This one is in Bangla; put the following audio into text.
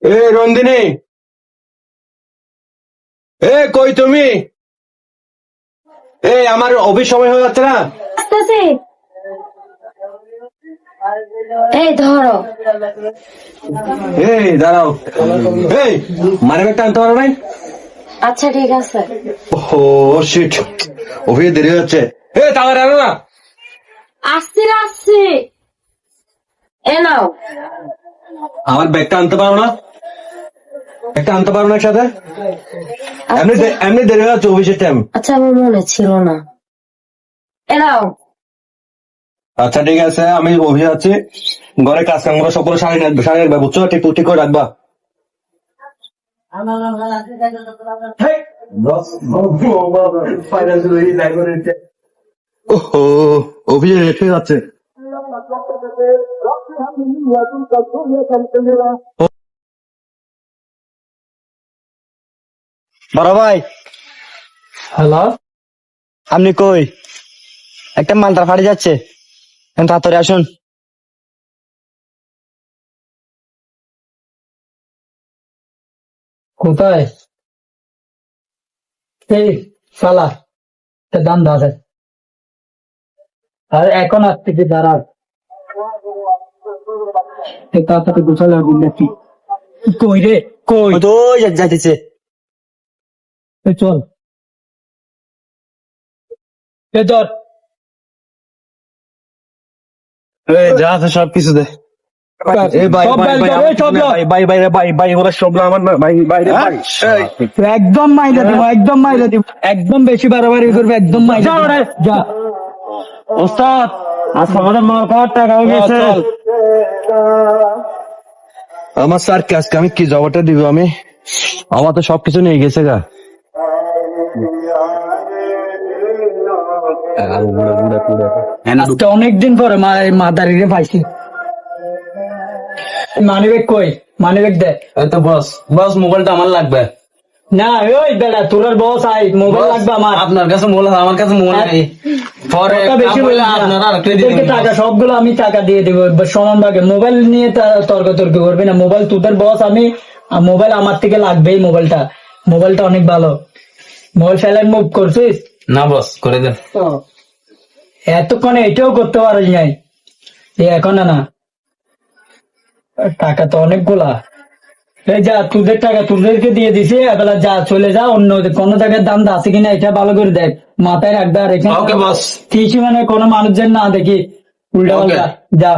এ রন্দিনী, এ কই তুমি? এই আমার অফিস সময় হয়ে যাচ্ছে না? আসতেছি। এই ধরো। এই দাঁড়াও, এই মানি ব্যাগটা আনতে পারো নাই? আচ্ছা ঠিক আছে। ও শিট, অফিসে দেরি হচ্ছে। এ তাড়াতাড়ি আনো না। আসছি আসছি। এ নাও। আমার ব্যাগটা আনতে পারো না? একটা আনতে পারো না একসাথে? এমনি দেরি হয়ে যাচ্ছে অফিসের টাইম। আচ্ছা আমার মনে ছিল না। এ নাও। আচ্ছা ঠিক আছে, আমি অফিসে আছি। ঘরে কাজ কাম করে সকলে সারি রাখবা, বুঝছো? ঠিক করে রাখবা। ওহো, অফিসে লেট হয়ে যাচ্ছে। বড় ভাই, হ্যালো, আপনি কই? একটা মালটা ফাটে যাচ্ছে, তাড়াতাড়ি আসুন। কোথায়? এই শালা, দাম দাদা, আরে এখন আসতে কি দাঁড়া, তাড়াতাড়ি গোছালে বুঝলি। কই রে কই? ও তো যাইতেছে। চল, এ ধর। যা আছে সব কিছু দে। একদম মাইরা দিব, একদম মাইরা দিব, একদম বেশি বাড়াবাড়ি করবে, একদম মাইরা দিব। যা ওস্তাদ, আজকে আমাদের মাল খাওয়ার টাকা হয়ে গেছে। আমার স্যার আজকে আমি কি জবাবটা দিব? আমার তো সবকিছু নিয়ে গেছে গা। আজকে অনেকদিন পরে মাদারিরে পাইছি। মানিব্যাগ কই? মানিব্যাগ দে। তো বস, মোবাইলটা আমার লাগবে। না ওই বেড়া, তোর বস আই, মোবাইল লাগবে আমার। আপনার কাছে মোবাইল, আমার কাছে মোবাইল নেই। পরে কথা বেশি বলবি না। আপনারা আর তোদেরকে টাকা সবগুলো আমি টাকা দিয়ে দেবো সমান ভাগে। মোবাইল নিয়ে তর্ক করবি না। মোবাইল তোদের বস আমি, মোবাইল আমার থেকে লাগবেই। মোবাইলটা অনেক ভালো। মোবাইল ফেলার মুভ করছিস না বস, করে দেন। এতক্ষণে এটাও করতে পারিস নাই, এখন না। টাকা তো অনেকগুলা। এই যা, তোদের টাকা তোদেরকে দিয়ে দিছি, এবার যা চলে যা। অন্য কোন জায়গার দাম আছে কিনা এটা ভালো করে দেখ, মাথায় রাখবে। আর এখানে ওকে বস। কিছু মানে কোনো মানুষজন না দেখি উল্টা পাল্টা। যা।